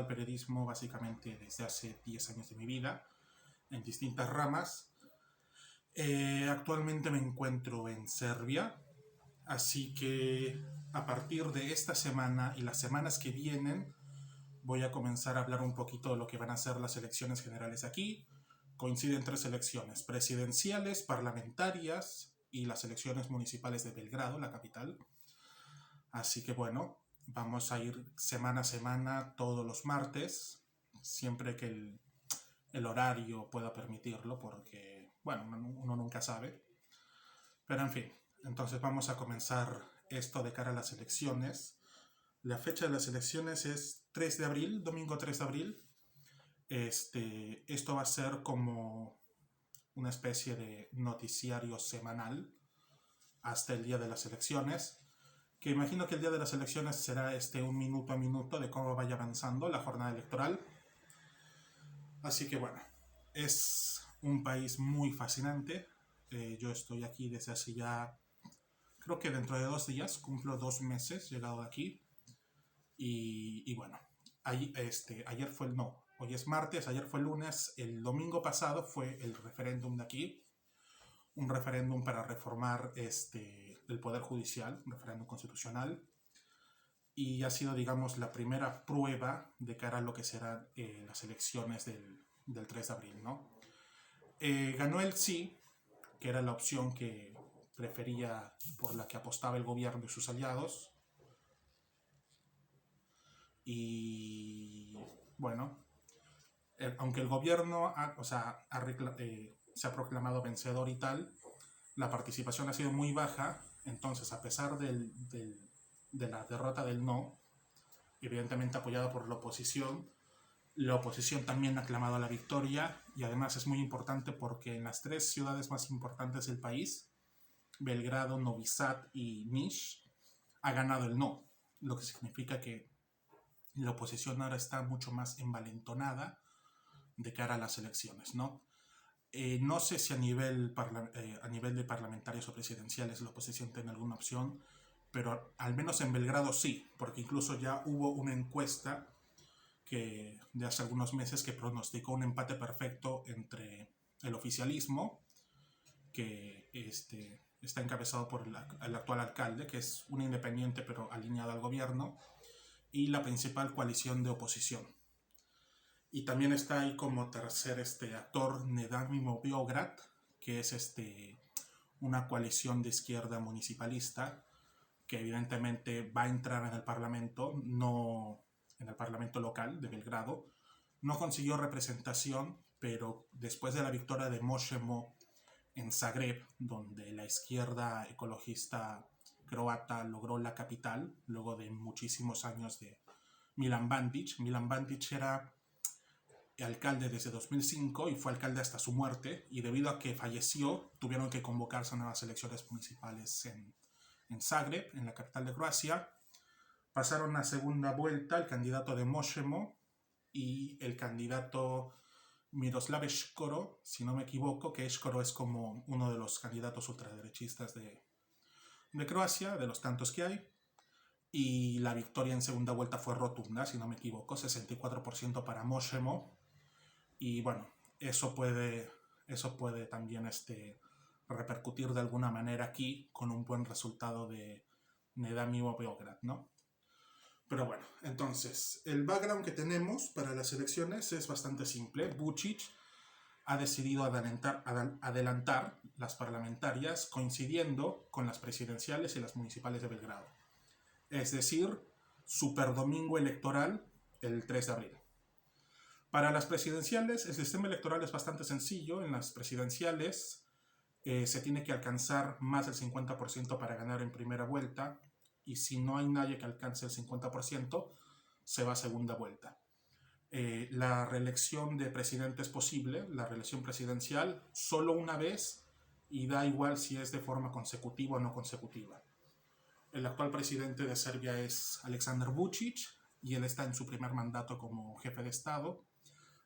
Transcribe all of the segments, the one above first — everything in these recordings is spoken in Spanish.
al periodismo básicamente desde hace 10 años de mi vida, en distintas ramas. Actualmente me encuentro en Serbia, así que a partir de esta semana y las semanas que vienen voy a comenzar a hablar un poquito de lo que van a ser las elecciones generales aquí. Coinciden tres elecciones: presidenciales, parlamentarias y las elecciones municipales de Belgrado, la capital. Así que bueno, vamos a ir semana a semana todos los martes, siempre que el horario pueda permitirlo, porque bueno, uno nunca sabe. Pero en fin, entonces vamos a comenzar esto de cara a las elecciones. La fecha de las elecciones es 3 de abril, domingo 3 de abril. Esto va a ser como una especie de noticiario semanal hasta el día de las elecciones, que imagino que el día de las elecciones será un minuto a minuto de cómo vaya avanzando la jornada electoral. Así que bueno, es un país muy fascinante. Yo estoy aquí desde hace ya, creo que dentro de 2 días, cumplo 2 meses llegado de aquí. Y bueno, ayer fue hoy es martes, ayer fue lunes, el domingo pasado fue el referéndum de aquí, un referéndum para reformar el Poder Judicial, un referéndum constitucional, y ha sido, digamos, la primera prueba de cara a lo que serán las elecciones del 3 de abril, ¿no? Ganó el sí, que era la opción que prefería, por la que apostaba el gobierno y sus aliados. Y bueno, aunque el gobierno se ha proclamado vencedor y tal, la participación ha sido muy baja. Entonces, a pesar de la derrota del no, evidentemente apoyada por la oposición también ha aclamado la victoria. Y además es muy importante porque en las tres ciudades más importantes del país, Belgrado, Novi Sad y Niš, ha ganado el no, lo que significa que la oposición ahora está mucho más envalentonada de cara a las elecciones, ¿no? No sé si a nivel de parlamentarios o presidenciales la oposición tiene alguna opción, pero al menos en Belgrado sí, porque incluso ya hubo una encuesta de hace algunos meses que pronosticó un empate perfecto entre el oficialismo, que está encabezado por el actual alcalde, que es un independiente pero alineado al gobierno, y la principal coalición de oposición. Y también está ahí como tercer actor Nedamimo Beograd, que es una coalición de izquierda municipalista que evidentemente va a entrar en el parlamento, no en el parlamento local de Belgrado. No consiguió representación, pero después de la victoria de Možemo en Zagreb, donde la izquierda ecologista croata logró la capital, luego de muchísimos años de Milan Bandic. Milan Bandic era alcalde desde 2005 y fue alcalde hasta su muerte, y debido a que falleció tuvieron que convocarse a nuevas elecciones municipales en Zagreb, en la capital de Croacia. Pasaron a segunda vuelta el candidato de Možemo y el candidato Miroslav Škoro, si no me equivoco, que Škoro es como uno de los candidatos ultraderechistas de Croacia, de los tantos que hay. Y la victoria en segunda vuelta fue rotunda, si no me equivoco, 64% para Možemo. Y bueno, eso puede también repercutir de alguna manera aquí con un buen resultado de Nedamimo Beograd, ¿no? Pero bueno, entonces, el background que tenemos para las elecciones es bastante simple. Vučić ha decidido adelantar las parlamentarias coincidiendo con las presidenciales y las municipales de Belgrado. Es decir, superdomingo electoral el 3 de abril. Para las presidenciales, el sistema electoral es bastante sencillo. En las presidenciales se tiene que alcanzar más del 50% para ganar en primera vuelta, y si no hay nadie que alcance el 50%, se va a segunda vuelta. La reelección de presidente es posible, la reelección presidencial solo una vez, y da igual si es de forma consecutiva o no consecutiva. El actual presidente de Serbia es Aleksandar Vučić y él está en su primer mandato como jefe de Estado,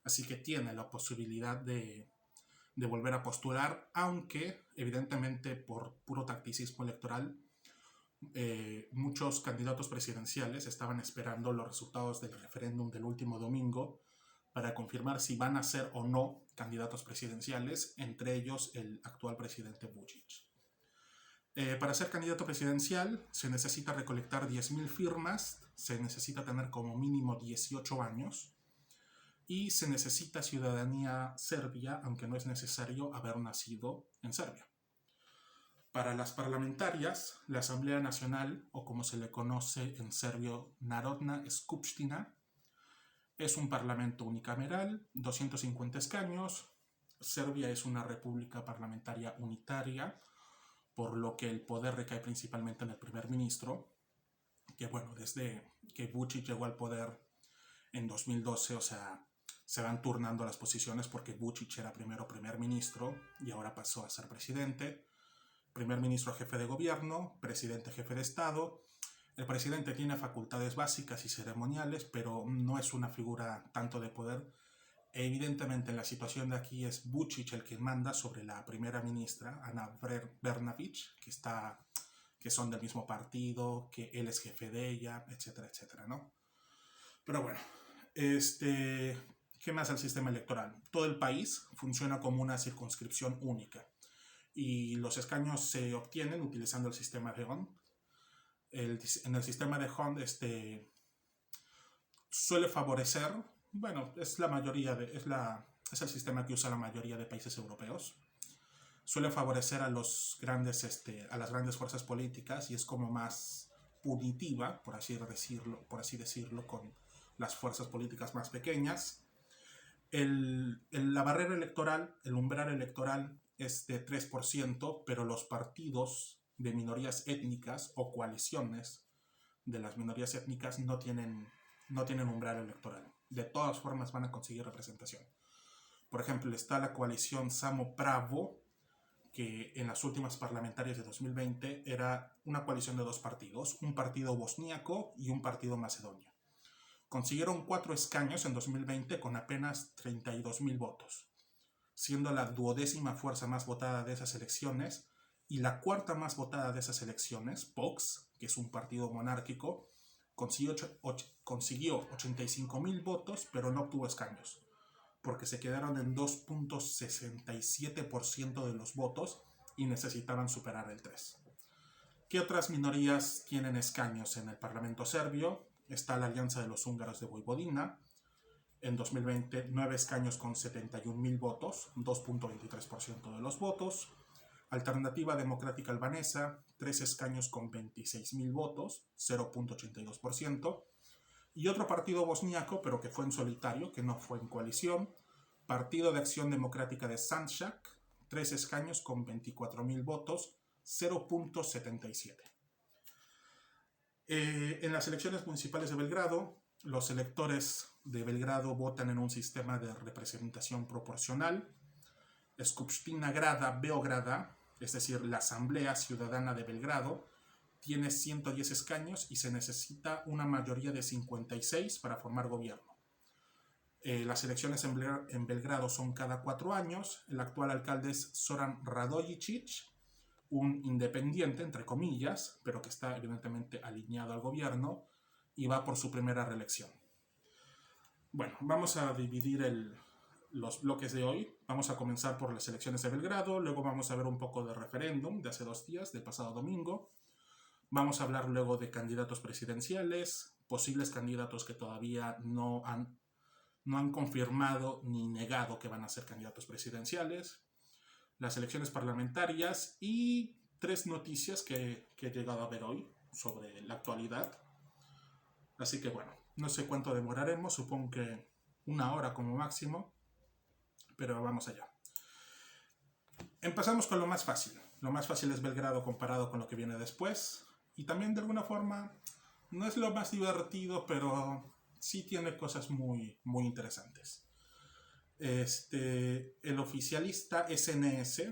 así que tiene la posibilidad de volver a postular, aunque evidentemente por puro tacticismo electoral muchos candidatos presidenciales estaban esperando los resultados del referéndum del último domingo para confirmar si van a ser o no candidatos presidenciales, entre ellos el actual presidente Vučić. Para ser candidato presidencial se necesita recolectar 10.000 firmas, se necesita tener como mínimo 18 años y se necesita ciudadanía serbia, aunque no es necesario haber nacido en Serbia. Para las parlamentarias, la Asamblea Nacional, o como se le conoce en serbio, Narodna Skupština, es un parlamento unicameral, 250 escaños. Serbia es una república parlamentaria unitaria, por lo que el poder recae principalmente en el primer ministro, que bueno, desde que Vučić llegó al poder en 2012, o sea, se van turnando las posiciones porque Vučić era primero primer ministro y ahora pasó a ser presidente. Primer ministro jefe de gobierno, presidente jefe de Estado. El presidente tiene facultades básicas y ceremoniales, pero no es una figura tanto de poder. Evidentemente, en la situación de aquí es Vučić el que manda sobre la primera ministra, Ana Brnabić, que son del mismo partido, que él es jefe de ella, etcétera, etcétera, ¿no? Pero bueno, ¿qué más al sistema electoral? Todo el país funciona como una circunscripción única y los escaños se obtienen utilizando el sistema de Hond. En el sistema de Hond suele favorecer, bueno, es el sistema que usa la mayoría de países europeos. Suele favorecer a las grandes fuerzas políticas y es como más punitiva, por así decirlo, con las fuerzas políticas más pequeñas. La barrera electoral, el umbral electoral es de 3%, pero los partidos de minorías étnicas o coaliciones de las minorías étnicas no tienen umbral electoral. De todas formas van a conseguir representación. Por ejemplo, está la coalición Samo Pravo, que en las últimas parlamentarias de 2020 era una coalición de dos partidos, un partido bosníaco y un partido macedonio. Consiguieron 4 escaños en 2020 con apenas 32.000 votos, siendo la 12ª fuerza más votada de esas elecciones y la 4ª más votada de esas elecciones, POX, que es un partido monárquico, consiguió 85.000 votos, pero no obtuvo escaños, porque se quedaron en 2.67% de los votos y necesitaban superar el 3%. ¿Qué otras minorías tienen escaños en el Parlamento serbio? Está la Alianza de los Húngaros de Vojvodina, en 2020 9 escaños con 71.000 votos, 2.23% de los votos. Alternativa Democrática Albanesa, 3 escaños con 26.000 votos, 0.82%. Y otro partido bosníaco, pero que fue en solitario, que no fue en coalición, Partido de Acción Democrática de Sandžak, 3 escaños con 24.000 votos, 0.77%. En las elecciones municipales de Belgrado, los electores de Belgrado votan en un sistema de representación proporcional. Skupština Grada Beograda, es decir, la Asamblea Ciudadana de Belgrado, tiene 110 escaños y se necesita una mayoría de 56 para formar gobierno. Las elecciones en Belgrado son cada 4 años. El actual alcalde es Zoran Radojicic, un independiente, entre comillas, pero que está evidentemente alineado al gobierno y va por su primera reelección. Bueno, vamos a dividir los bloques de hoy. Vamos a comenzar por las elecciones de Belgrado, luego vamos a ver un poco de referéndum de hace 2 días, del pasado domingo. Vamos a hablar luego de candidatos presidenciales, posibles candidatos que todavía no han confirmado ni negado que van a ser candidatos presidenciales, las elecciones parlamentarias y 3 noticias que he llegado a ver hoy sobre la actualidad. Así que bueno, no sé cuánto demoraremos, supongo que 1 hora como máximo, pero vamos allá. Empezamos con lo más fácil. Lo más fácil es Belgrado comparado con lo que viene después. Y también de alguna forma no es lo más divertido, pero sí tiene cosas muy, muy interesantes. El oficialista SNS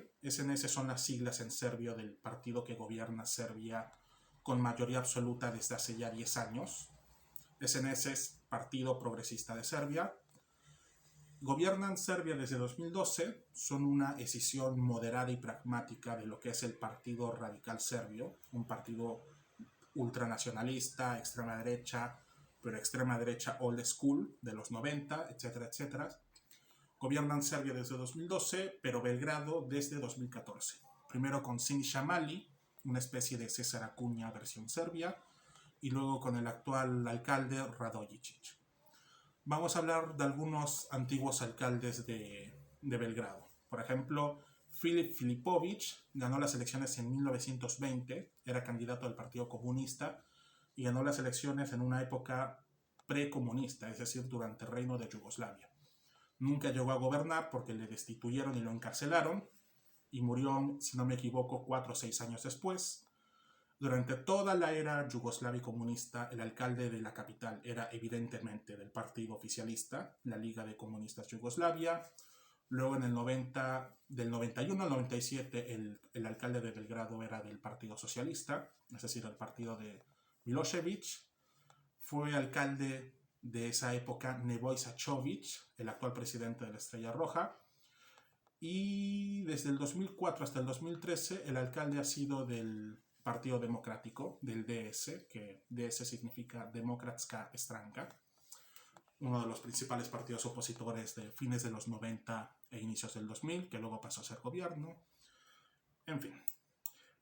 son las siglas en serbio del partido que gobierna Serbia con mayoría absoluta desde hace ya 10 años. SNS es Partido Progresista de Serbia. Gobiernan Serbia desde 2012, son una escisión moderada y pragmática de lo que es el Partido Radical Serbio, un partido ultranacionalista, extrema derecha, pero extrema derecha old school de los 90, etcétera, etcétera. Gobiernan Serbia desde 2012, pero Belgrado desde 2014. Primero con Siniša Mali, una especie de César Acuña versión Serbia, y luego con el actual alcalde Radojicic. Vamos a hablar de algunos antiguos alcaldes de Belgrado. Por ejemplo, Filip Filipovic ganó las elecciones en 1920, era candidato del Partido Comunista y ganó las elecciones en una época precomunista, es decir, durante el reino de Yugoslavia. Nunca llegó a gobernar porque le destituyeron y lo encarcelaron y murió, si no me equivoco, 4 o 6 años después. Durante toda la era yugoslava comunista, el alcalde de la capital era evidentemente del partido oficialista, la Liga de Comunistas Yugoslavia. Luego en el 90, del 91 al 97, el alcalde de Belgrado era del Partido Socialista, es decir, el partido de Milošević. Fue alcalde de esa época Nebojša Čović, el actual presidente de la Estrella Roja. Y desde el 2004 hasta el 2013, el alcalde ha sido del Partido Democrático, del DS, que DS significa Demokratska Stranka, uno de los principales partidos opositores de fines de los 90 e inicios del 2000, que luego pasó a ser gobierno. En fin,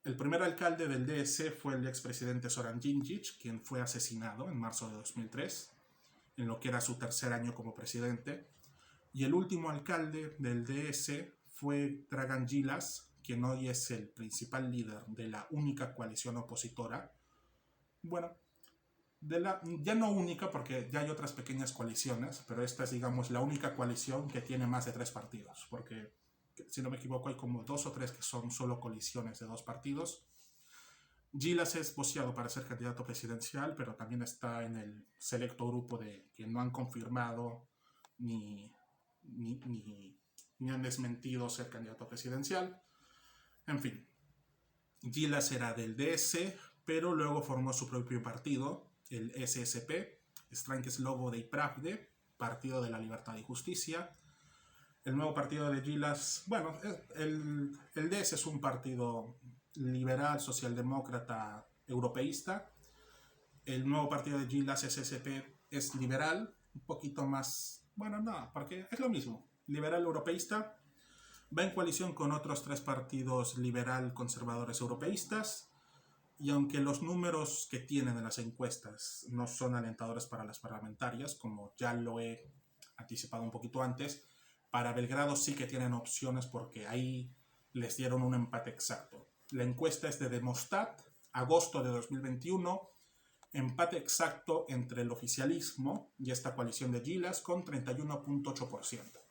el primer alcalde del DS fue el expresidente Zoran Đinđić, quien fue asesinado en marzo de 2003, en lo que era su tercer año como presidente. Y el último alcalde del DS fue Dragan Đilas, quien hoy es el principal líder de la única coalición opositora. Bueno, ya no única porque ya hay otras pequeñas coaliciones, pero esta es, digamos, la única coalición que tiene más de 3 partidos, porque, si no me equivoco, hay como 2 o 3 que son solo coaliciones de 2 partidos. Đilas es poseado para ser candidato presidencial, pero también está en el selecto grupo de que no han confirmado ni han desmentido ser candidato presidencial. En fin, Đilas era del DS, pero luego formó su propio partido, el SSP, Stranke Slobode i Pravde, Partido de la Libertad y Justicia. El nuevo partido de Đilas, bueno, el DS es un partido liberal, socialdemócrata, europeísta. El nuevo partido de Đilas, SSP, es liberal, un poquito más, bueno, no, porque es lo mismo, liberal europeísta. Va en coalición con otros 3 partidos liberal conservadores europeístas, y aunque los números que tienen en las encuestas no son alentadores para las parlamentarias, como ya lo he anticipado un poquito antes, para Belgrado sí que tienen opciones porque ahí les dieron un empate exacto. La encuesta es de Demostat, agosto de 2021, empate exacto entre el oficialismo y esta coalición de Đilas con 31.8%.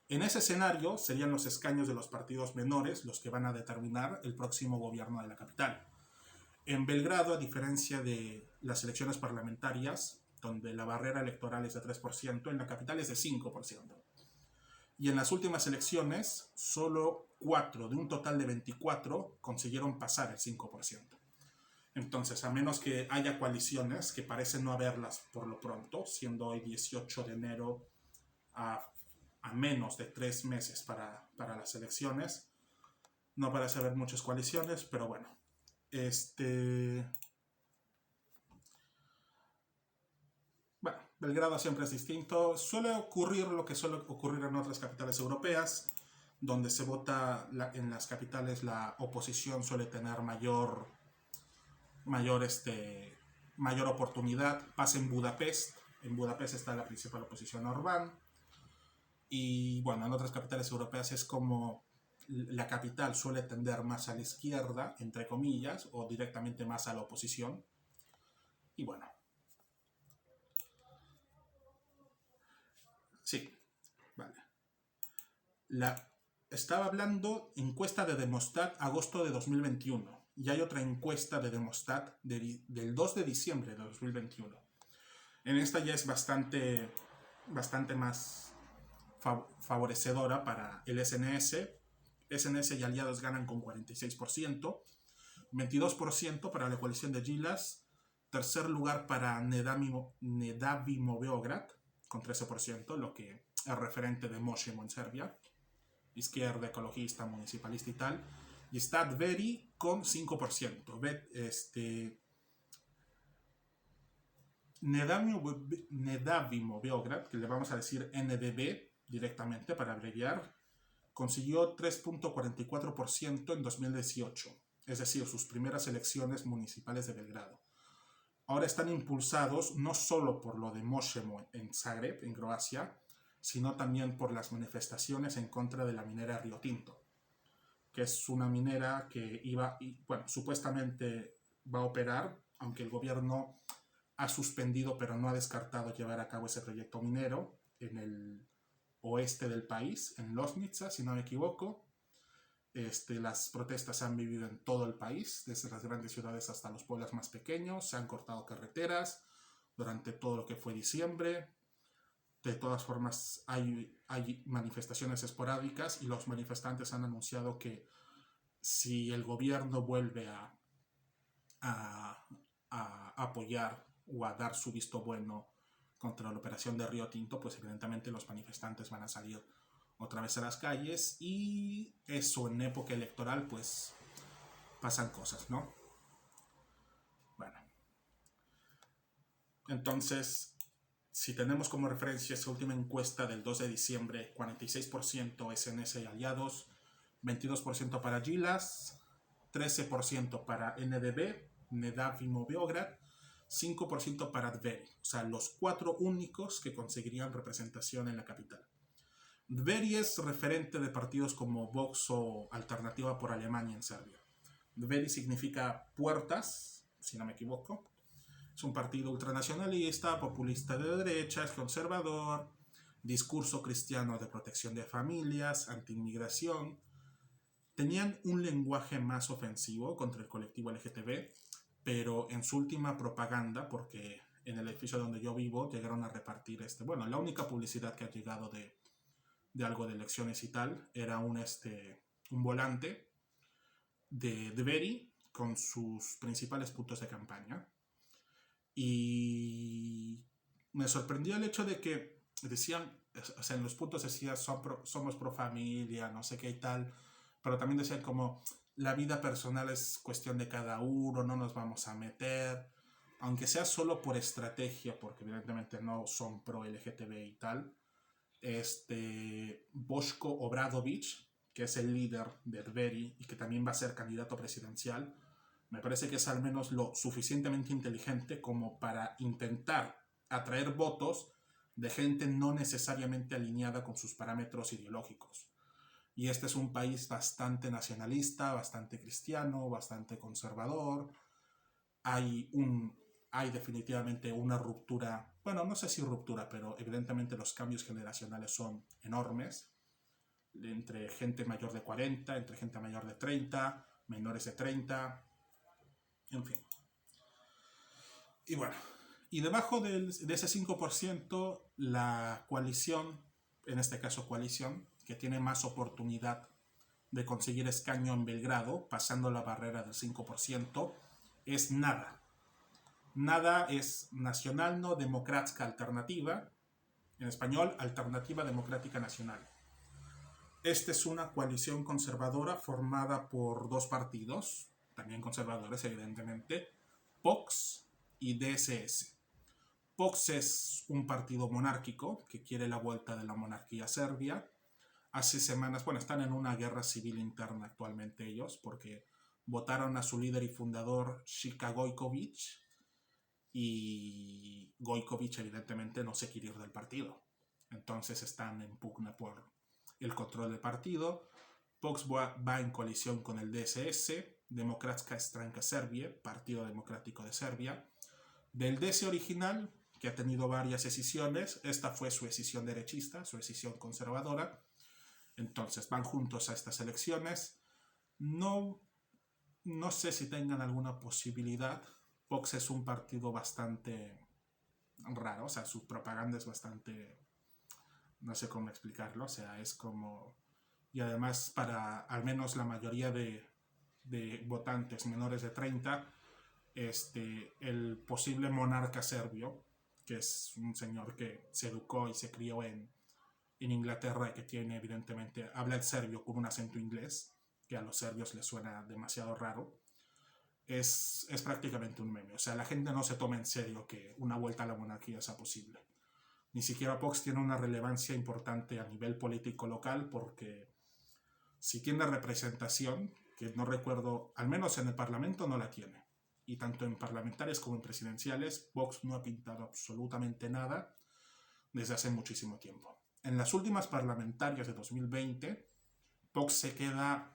En ese escenario serían los escaños de los partidos menores los que van a determinar el próximo gobierno de la capital. En Belgrado, a diferencia de las elecciones parlamentarias, donde la barrera electoral es de 3%, en la capital es de 5%. Y en las últimas elecciones, solo 4 de un total de 24 consiguieron pasar el 5%. Entonces, a menos que haya coaliciones, que parecen no haberlas por lo pronto, siendo hoy 18 de enero a menos de 3 meses para las elecciones, no parece haber muchas coaliciones, pero bueno. Bueno, Belgrado siempre es distinto. Suele ocurrir lo que suele ocurrir en otras capitales europeas, donde se vota en las capitales, la oposición suele tener mayor oportunidad. Pasa en Budapest. En Budapest está la principal oposición, Orbán. Y bueno, en otras capitales europeas es como la capital suele tender más a la izquierda, entre comillas, o directamente más a la oposición. Y bueno. Sí, vale. Estaba hablando encuesta de Demostat agosto de 2021. Y hay otra encuesta de Demostat del 2 de diciembre de 2021. En esta ya es bastante más favorecedora para el SNS. SNS y aliados ganan con 46%, 22% para la coalición de Đilas, tercer lugar para Nedavimo Beograd con 13%, lo que es referente de Moshevo en Serbia, izquierda, ecologista, municipalista y tal, y está Dveri con 5%. Nedavimo Beograd, que le vamos a decir NDB directamente para abreviar, consiguió 3.44% en 2018, es decir, sus primeras elecciones municipales de Belgrado. Ahora están impulsados no solo por lo de Moshemo en Zagreb, en Croacia, sino también por las manifestaciones en contra de la minera Río Tinto, que es una minera que supuestamente va a operar, aunque el gobierno ha suspendido pero no ha descartado llevar a cabo ese proyecto minero en el oeste del país, en Loznica, si no me equivoco. Las protestas se han vivido en todo el país, desde las grandes ciudades hasta los pueblos más pequeños. Se han cortado carreteras durante todo lo que fue diciembre. De todas formas, hay manifestaciones esporádicas y los manifestantes han anunciado que si el gobierno vuelve a apoyar o a dar su visto bueno contra la operación de Río Tinto, pues evidentemente los manifestantes van a salir otra vez a las calles, y eso en época electoral pues pasan cosas, ¿no? Bueno, entonces, si tenemos como referencia esa última encuesta del 2 de diciembre, 46% SNS y aliados, 22% para Gilas, 13% para NDB, Nedavimo Beograd, 5% para Dveri, o sea, los 4 únicos que conseguirían representación en la capital. Dveri es referente de partidos como Vox o Alternativa por Alemania en Serbia. Dveri significa puertas, si no me equivoco. Es un partido ultranacionalista, populista de derecha, es conservador, discurso cristiano de protección de familias, anti-inmigración. Tenían un lenguaje más ofensivo contra el colectivo LGTB, pero en su última propaganda, porque en el edificio donde yo vivo llegaron a repartir la única publicidad que ha llegado de algo de elecciones y tal, era un volante de Dveri con sus principales puntos de campaña. Y me sorprendió el hecho de que decían, o sea, en los puntos decía somos pro familia, no sé qué y tal, pero también decían como la vida personal es cuestión de cada uno, no nos vamos a meter, aunque sea solo por estrategia, porque evidentemente no son pro LGTB y tal. Boško Obradović, que es el líder de Dveri y que también va a ser candidato presidencial, me parece que es al menos lo suficientemente inteligente como para intentar atraer votos de gente no necesariamente alineada con sus parámetros ideológicos. Y este es un país bastante nacionalista, bastante cristiano, bastante conservador. Hay definitivamente una ruptura, bueno, no sé si ruptura, pero evidentemente los cambios generacionales son enormes, entre gente mayor de 40, entre gente mayor de 30, menores de 30, en fin. Y bueno, y debajo de ese 5%, la coalición, en este caso coalición, que tiene más oportunidad de conseguir escaño en Belgrado, pasando la barrera del 5%, es nada. Nada es Nacionalno Demokratska Alternativa, en español, Alternativa Democrática Nacional. Esta es una coalición conservadora formada por 2 partidos, también conservadores evidentemente, POX y DSS. POX es un partido monárquico que quiere la vuelta de la monarquía serbia. Hace semanas, están en una guerra civil interna actualmente ellos, porque votaron a su líder y fundador Šika Gojković, y Gojković evidentemente no se quiere ir del partido. Entonces están en pugna por el control del partido. POX va en coalición con el DSS, Demokratska Stranka Serbie, Partido Democrático de Serbia. Del DS original, que ha tenido varias escisiones, esta fue su escisión derechista, su escisión conservadora. Entonces van juntos a estas elecciones. No sé si tengan alguna posibilidad. POX es un partido bastante raro, o sea, su propaganda es bastante, no sé cómo explicarlo, o sea, es como, y además para al menos la mayoría de votantes menores de 30, el posible monarca serbio, que es un señor que se educó y se crió en Inglaterra y que tiene evidentemente, habla el serbio con un acento inglés, que a los serbios les suena demasiado raro. es prácticamente un meme. O sea, la gente no se toma en serio que una vuelta a la monarquía sea posible. Ni siquiera Vox tiene una relevancia importante a nivel político local porque si tiene representación, que no recuerdo, al menos en el Parlamento no la tiene. Y tanto en parlamentarias como en presidenciales, Vox no ha pintado absolutamente nada desde hace muchísimo tiempo. En las últimas parlamentarias de 2020, Vox se queda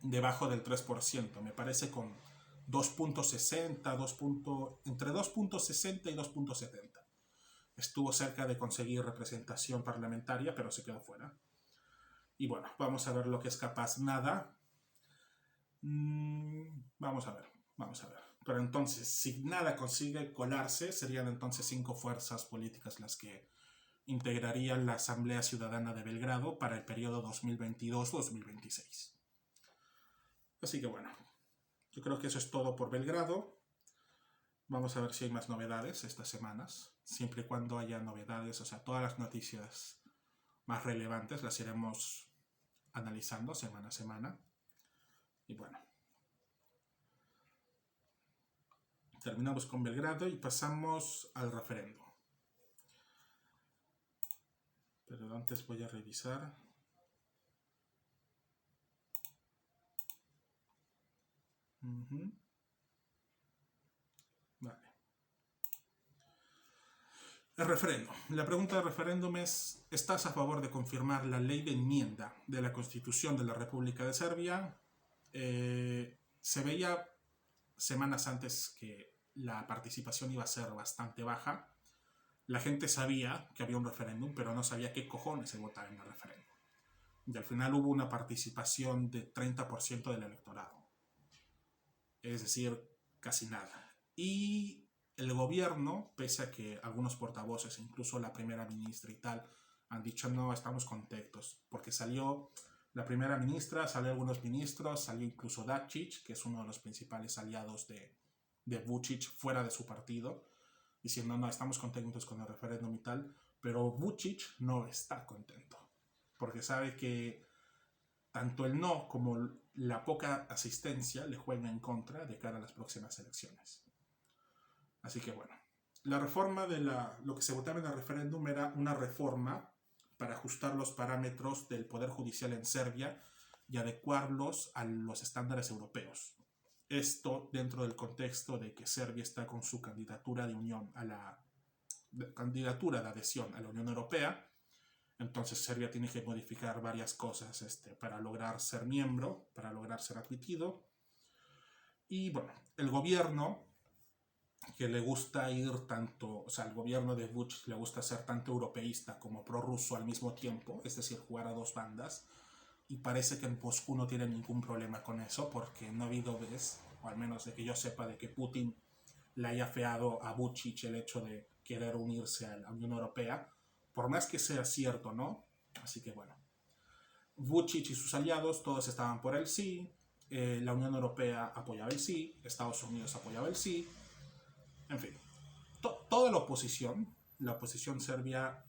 debajo del 3%, me parece con 2.60, entre 2.60 y 2.70. Estuvo cerca de conseguir representación parlamentaria, pero se quedó fuera. Y bueno, vamos a ver lo que es capaz. Nada. Vamos a ver, vamos a ver. Pero entonces, si nada consigue colarse, serían entonces 5 fuerzas políticas las que integrarían la Asamblea Ciudadana de Belgrado para el periodo 2022-2026. Así que bueno, yo creo que eso es todo por Belgrado. Vamos a ver si hay más novedades estas semanas. Siempre y cuando haya novedades, o sea, todas las noticias más relevantes las iremos analizando semana a semana. Y bueno, terminamos con Belgrado y pasamos al referéndum. Pero antes voy a revisar. Vale. El referéndum. La pregunta del referéndum es: ¿estás a favor de confirmar la ley de enmienda de la Constitución de la República de Serbia? Se veía semanas antes que la participación iba a ser bastante baja. La gente sabía que había un referéndum, pero no sabía qué cojones se votaba en el referéndum. Y al final hubo una participación de 30% del electorado. Es decir, casi nada. Y el gobierno, pese a que algunos portavoces, incluso la primera ministra y tal, han dicho no, estamos contentos, porque salió la primera ministra, salió algunos ministros, salió incluso Dacic, que es uno de los principales aliados de Vučić fuera de su partido, diciendo no, estamos contentos con el referéndum y tal, pero Vučić no está contento, porque sabe que tanto el no como la poca asistencia le juegan en contra de cara a las próximas elecciones. Así que bueno, la reforma de lo que se votaba en el referéndum era una reforma para ajustar los parámetros del Poder Judicial en Serbia y adecuarlos a los estándares europeos. Esto dentro del contexto de que Serbia está con su candidatura de unión a la candidatura de adhesión a la Unión Europea. Entonces Serbia tiene que modificar varias cosas para lograr ser miembro, para lograr ser admitido. Y bueno, el gobierno, que le gusta ir tanto, o sea, el gobierno de Vučić le gusta ser tanto europeísta como prorruso al mismo tiempo, es decir, jugar a dos bandas. Y parece que en Moscú no tiene ningún problema con eso, porque no ha habido vez, o al menos de que yo sepa, de que Putin le haya feado a Vučić el hecho de querer unirse a la Unión Europea, por más que sea cierto, ¿no? Así que bueno, Vučić y sus aliados todos estaban por el sí, la Unión Europea apoyaba el sí, Estados Unidos apoyaba el sí, en fin, toda la oposición serbia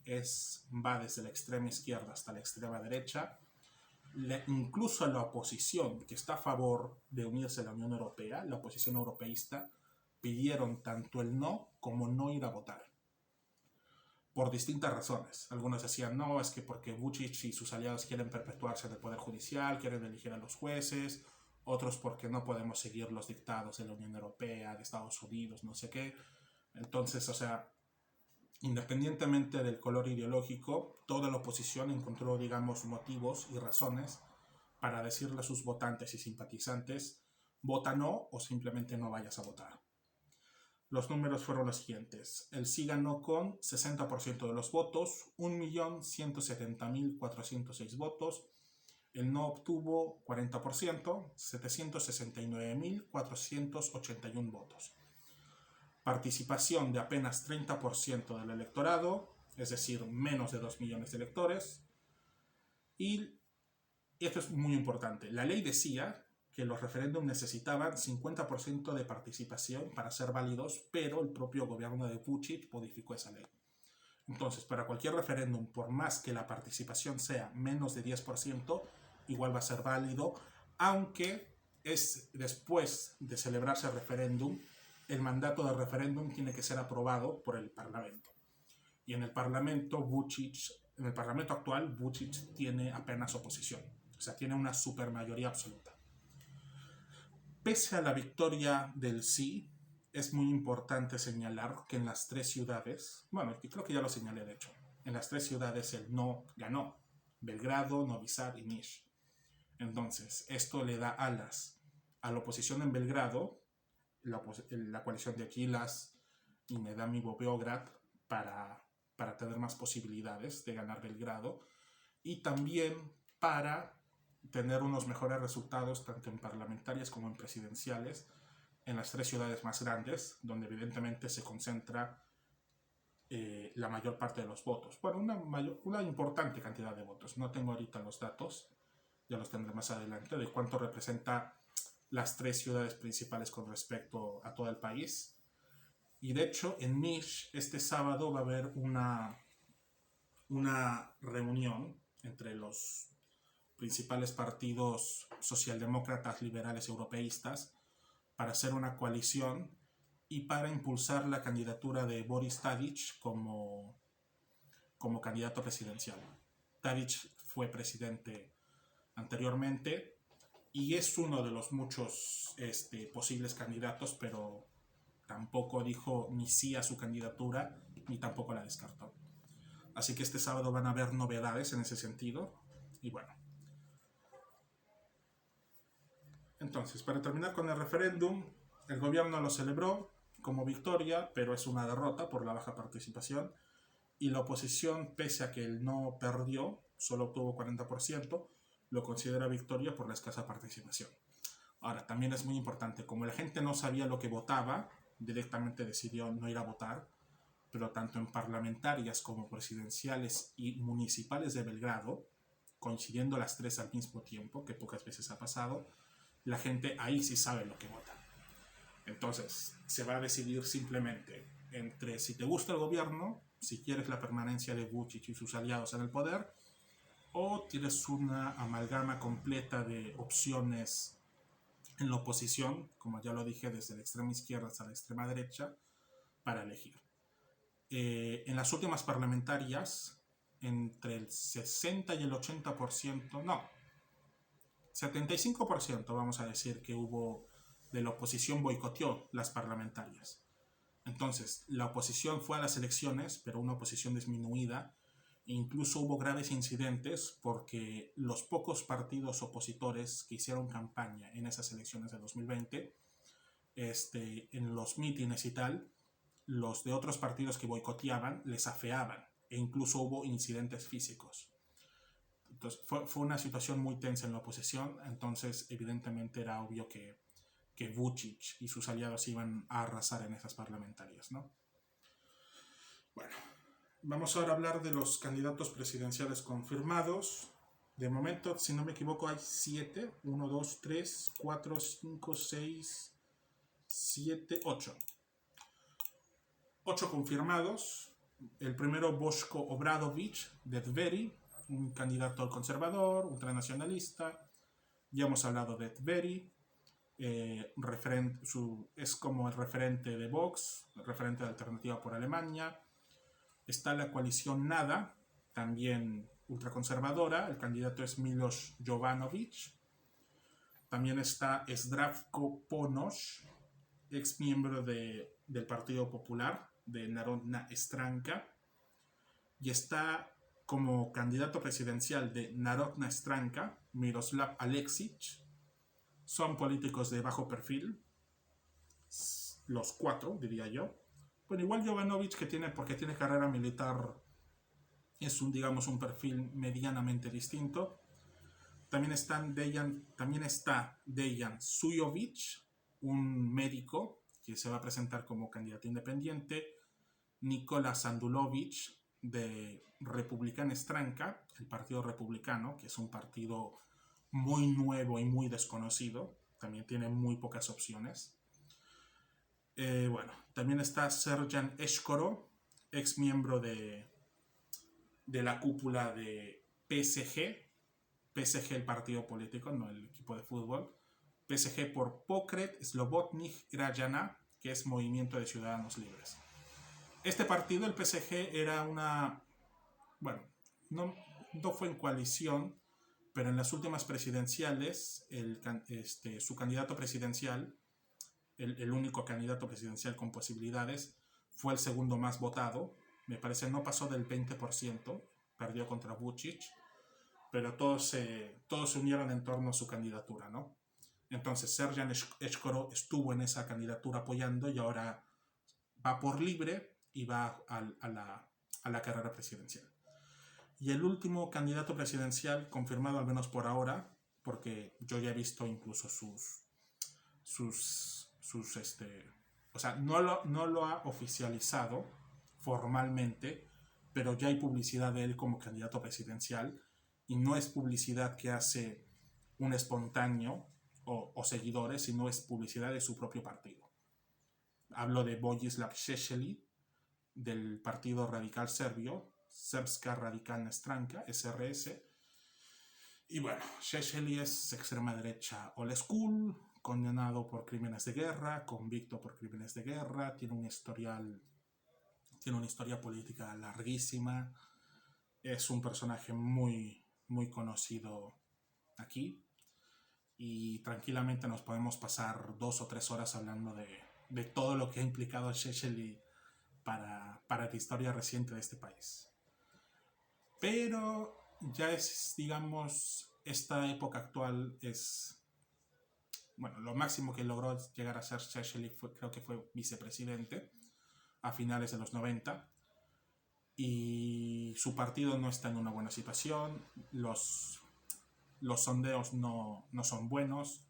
va desde la extrema izquierda hasta la extrema derecha. Incluso la oposición que está a favor de unirse a la Unión Europea, la oposición europeísta, pidieron tanto el no como no ir a votar. Por distintas razones. Algunos decían, no, es que porque Vučić y sus aliados quieren perpetuarse en el Poder Judicial, quieren elegir a los jueces, otros porque no podemos seguir los dictados de la Unión Europea, de Estados Unidos, no sé qué. Entonces, o sea, independientemente del color ideológico, toda la oposición encontró, digamos, motivos y razones para decirle a sus votantes y simpatizantes, vota no o simplemente no vayas a votar. Los números fueron los siguientes. El sí ganó con 60% de los votos, 1.170.406 votos. El no obtuvo 40%, 769.481 votos. Participación de apenas 30% del electorado, es decir, menos de 2 millones de electores. Y esto es muy importante. La ley decía que los referéndums necesitaban 50% de participación para ser válidos, pero el propio gobierno de Vučić modificó esa ley. Entonces, para cualquier referéndum, por más que la participación sea menos de 10%, igual va a ser válido, aunque es después de celebrarse el referéndum, el mandato del referéndum tiene que ser aprobado por el Parlamento. Y en el Parlamento actual, Vučić tiene apenas oposición. O sea, tiene una supermayoría absoluta. Pese a la victoria del sí, es muy importante señalar que en las 3 ciudades, bueno, creo que ya lo señalé de hecho, en las 3 ciudades el no ganó: Belgrado, Novi Sad y Niš. Entonces, esto le da alas a la oposición en Belgrado, la coalición de Aquilas y Nedamivo Beograd, para tener más posibilidades de ganar Belgrado, y también para tener unos mejores resultados tanto en parlamentarias como en presidenciales en las 3 ciudades más grandes, donde evidentemente se concentra la mayor parte de los votos. Bueno, una importante cantidad de votos. No tengo ahorita los datos, ya los tendré más adelante, de cuánto representa las 3 ciudades principales con respecto a todo el país. Y de hecho, en Niš este sábado va a haber una reunión entre los principales partidos socialdemócratas, liberales, europeístas, para hacer una coalición y para impulsar la candidatura de Boris Tadić como candidato presidencial. Tadić fue presidente anteriormente y es uno de los muchos posibles candidatos, pero tampoco dijo ni sí a su candidatura ni tampoco la descartó. Así que este sábado van a haber novedades en ese sentido. Y bueno, entonces, para terminar con el referéndum, el gobierno lo celebró como victoria, pero es una derrota por la baja participación, y la oposición, pese a que el no perdió, solo obtuvo 40%, lo considera victoria por la escasa participación. Ahora, también es muy importante, como la gente no sabía lo que votaba, directamente decidió no ir a votar, pero tanto en parlamentarias como presidenciales y municipales de Belgrado, coincidiendo las 3 al mismo tiempo, que pocas veces ha pasado, la gente ahí sí sabe lo que vota. Entonces, se va a decidir simplemente entre si te gusta el gobierno, si quieres la permanencia de Vučić y sus aliados en el poder, o tienes una amalgama completa de opciones en la oposición, como ya lo dije, desde la extrema izquierda hasta la extrema derecha, para elegir. En las últimas parlamentarias, entre el 60 y el 80%, no, 75% vamos a decir que hubo de la oposición boicoteó las parlamentarias. Entonces, la oposición fue a las elecciones, pero una oposición disminuida. E incluso hubo graves incidentes porque los pocos partidos opositores que hicieron campaña en esas elecciones de 2020, en los mítines y tal, los de otros partidos que boicoteaban les afeaban e incluso hubo incidentes físicos. Entonces, fue una situación muy tensa en la oposición. Entonces, evidentemente era obvio que Vučić y sus aliados iban a arrasar en esas parlamentarias, ¿no? Bueno, vamos ahora a hablar de los candidatos presidenciales confirmados. De momento, si no me equivoco, hay 7. 1, 2, 3, 4, 5, 6, 7, 8. 8 confirmados. El primero, Boško Obradović, de Dveri, un candidato conservador, ultranacionalista. Ya hemos hablado de Dveri. Es como el referente de Vox, el referente de Alternativa por Alemania. Está la coalición Nada, también ultraconservadora. El candidato es Miloš Jovanović. También está Zdravko Ponoš, ex miembro del Partido Popular, de Narodna Stranka. Y está como candidato presidencial de Narodna Stranka Miroslav Aleksić. Son políticos de bajo perfil, los 4, diría yo. Bueno, igual Jovanović, porque tiene carrera militar, es un perfil medianamente distinto. También está Dejan Šujović, un médico que se va a presentar como candidato independiente. Nikola Sandulović, de Republikan Stranka, el Partido Republicano, que es un partido muy nuevo y muy desconocido. También tiene muy pocas opciones. Bueno, también está Serjan Eshkoro, ex miembro de la cúpula de PSG, el partido político, no el equipo de fútbol, PSG por Pokret Slobodnik Rajana, que es Movimiento de Ciudadanos Libres. Este partido, el PSG, era una... Bueno, no fue en coalición, pero en las últimas presidenciales, su candidato presidencial, el único candidato presidencial con posibilidades, fue el segundo más votado. Me parece no pasó del 20%, perdió contra Vučić, pero todos se unieron en torno a su candidatura, ¿no? Entonces Serjan Eshkoro estuvo en esa candidatura apoyando y ahora va por libre y va a la carrera presidencial. Y el último candidato presidencial confirmado, al menos por ahora, porque yo ya he visto incluso o sea, no lo ha oficializado formalmente, pero ya hay publicidad de él como candidato presidencial, y no es publicidad que hace un espontáneo o seguidores, sino es publicidad de su propio partido. Hablo de Vojislav Šešelj, del Partido Radical Serbio, Srpska Radikalna Stranka, SRS. Y bueno, Šešelj es extrema derecha old school, condenado por crímenes de guerra, convicto por crímenes de guerra, tiene una historia política larguísima, es un personaje muy, muy conocido aquí, y tranquilamente nos podemos pasar 2 o 3 horas hablando de todo lo que ha implicado a Šešelj para la historia reciente de este país. Pero ya es, digamos, esta época actual es... Bueno, lo máximo que logró llegar a ser Šešelj creo que fue vicepresidente a finales de los 90, y su partido no está en una buena situación, los sondeos no son buenos,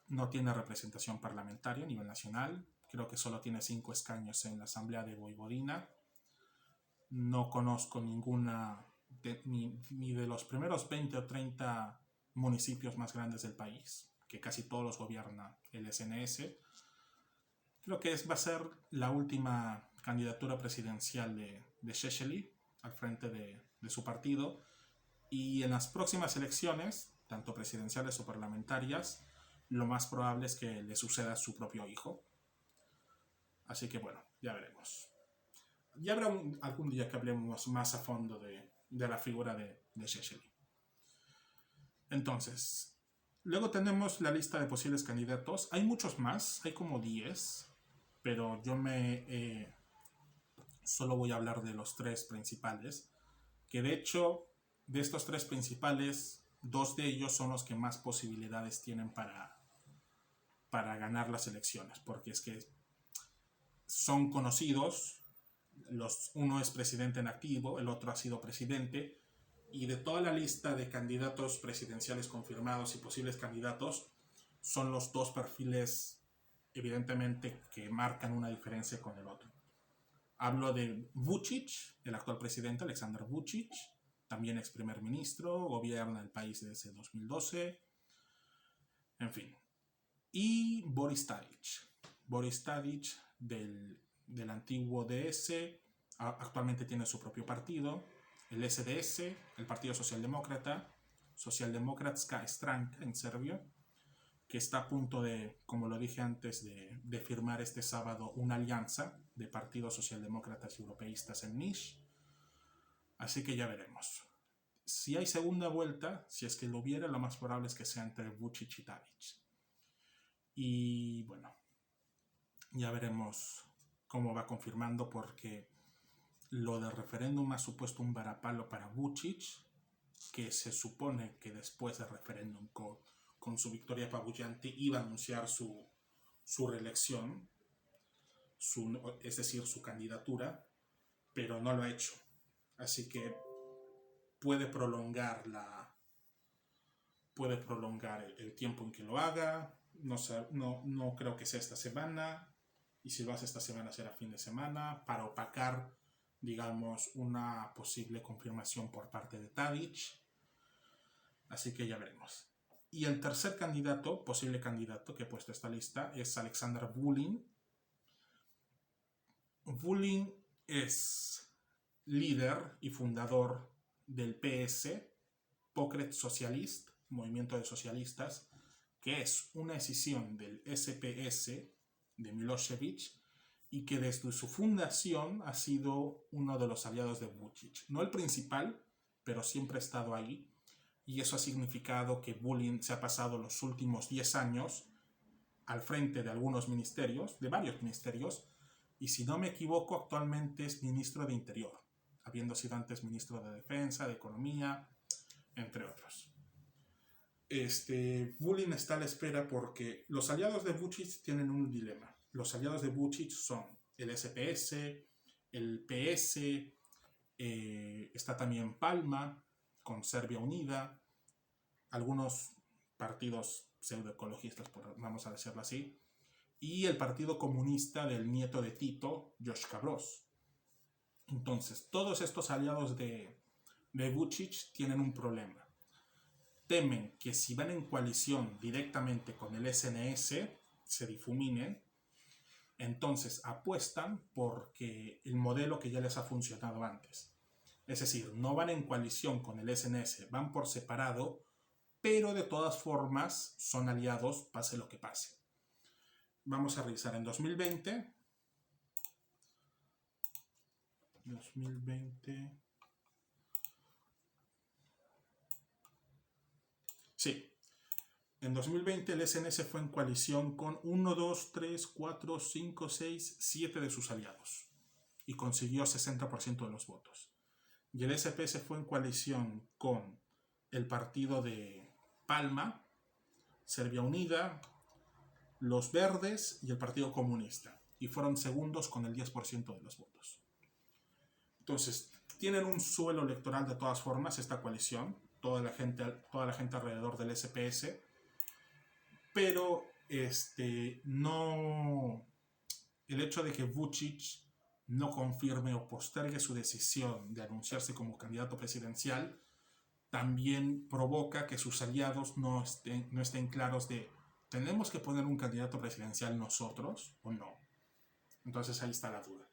no tiene representación parlamentaria a nivel nacional, creo que solo tiene 5 escaños en la Asamblea de Voivodina, no conozco ninguna, ni de los primeros 20 o 30 municipios más grandes del país, que casi todos los gobierna el SNS. Creo que va a ser la última candidatura presidencial de Šešelj al frente de su partido, y en las próximas elecciones, tanto presidenciales o parlamentarias, lo más probable es que le suceda a su propio hijo. Así que bueno, ya veremos. Ya habrá algún día que hablemos más a fondo de la figura de Šešelj. Entonces, luego tenemos la lista de posibles candidatos. Hay muchos más, hay como 10, pero yo solo voy a hablar de los 3 principales, que de hecho, de estos 3 principales, 2 de ellos son los que más posibilidades tienen para ganar las elecciones, porque es que son conocidos. Uno es presidente en activo, el otro ha sido presidente, y de toda la lista de candidatos presidenciales confirmados y posibles candidatos, son los 2 perfiles evidentemente que marcan una diferencia con el otro. Hablo de Vučić, el actual presidente Aleksandar Vučić, también ex primer ministro, gobierna el país desde 2012, en fin. Y Boris Tadić del antiguo DS, actualmente tiene su propio partido, el SDS, el Partido Socialdemócrata, Socialdemokratska Stranka en serbio, que está a punto de, como lo dije antes, de firmar este sábado una alianza de partidos socialdemócratas y europeístas en Niš. Así que ya veremos. Si hay segunda vuelta, si es que lo hubiera, lo más probable es que sea entre Vučić y Tadić. Y bueno, ya veremos cómo va confirmando, porque lo del referéndum ha supuesto un varapalo para Vučić, que se supone que después del referéndum con su victoria apabullante iba a anunciar su reelección, es decir, su candidatura, pero no lo ha hecho. Así que puede prolongar el tiempo en que lo haga. No creo que sea esta semana, y si lo hace esta semana será fin de semana, para opacar, digamos, una posible confirmación por parte de Tadić. Así que ya veremos. Y el tercer posible candidato que he puesto a esta lista, es Aleksandar Vulin. Vulin es líder y fundador del PS, Pokret Socialist, movimiento de socialistas, que es una escisión del SPS de Milosevic y que desde su fundación ha sido uno de los aliados de Vučić. No el principal, pero siempre ha estado ahí. Y eso ha significado que Vulin se ha pasado los últimos 10 años al frente de algunos ministerios, de varios ministerios, y si no me equivoco, actualmente es ministro de Interior, habiendo sido antes ministro de Defensa, de Economía, entre otros. Vulin está a la espera porque los aliados de Vučić tienen un dilema. Los aliados de Vučić son el SPS, el PS, está también Palma, con Serbia Unida, algunos partidos pseudoecologistas, vamos a decirlo así, y el Partido Comunista del nieto de Tito, Joška Broz. Entonces, todos estos aliados de Vučić tienen un problema. Temen que si van en coalición directamente con el SNS, se difuminen. Entonces apuestan porque el modelo que ya les ha funcionado antes. Es decir, no van en coalición con el SNS, van por separado, pero de todas formas son aliados, pase lo que pase. Vamos a revisar en 2020. Sí, en 2020 el SNS fue en coalición con 1, 2, 3, 4, 5, 6, 7 de sus aliados y consiguió 60% de los votos. Y el SPS fue en coalición con el partido de Palma, Serbia Unida, los Verdes y el Partido Comunista. Y fueron segundos con el 10% de los votos. Entonces, tienen un suelo electoral de todas formas esta coalición, toda la gente alrededor del SPS, pero no, el hecho de que Vučić no confirme o postergue su decisión de anunciarse como candidato presidencial también provoca que sus aliados no estén claros de ¿tenemos que poner un candidato presidencial nosotros o no? Entonces ahí está la duda.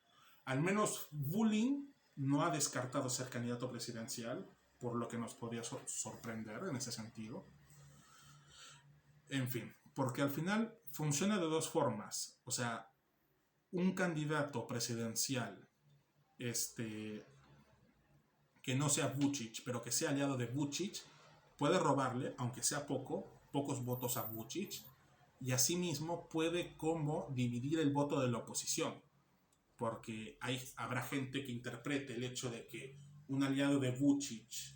Al menos Vulin no ha descartado ser candidato presidencial, por lo que nos podría sorprender en ese sentido. En fin, porque al final funciona de dos formas. O sea, un candidato presidencial que no sea Vučić, pero que sea aliado de Vučić, puede robarle, aunque sea pocos votos a Vučić, y asimismo puede como dividir el voto de la oposición, porque habrá gente que interprete el hecho de que un aliado de Vučić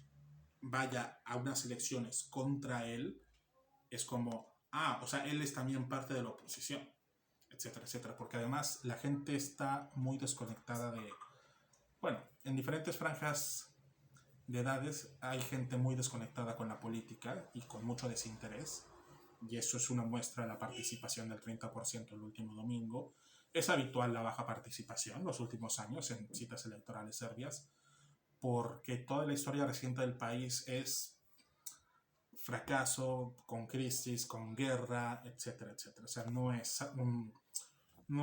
vaya a unas elecciones contra él, es como, o sea, él es también parte de la oposición, etcétera, etcétera, porque además la gente está muy desconectada en diferentes franjas de edades hay gente muy desconectada con la política y con mucho desinterés, y eso es una muestra de la participación del 30% el último domingo. Es habitual la baja participación los últimos años en citas electorales serbias, porque toda la historia reciente del país es fracaso, con crisis, con guerra, etcétera, etcétera. O sea, no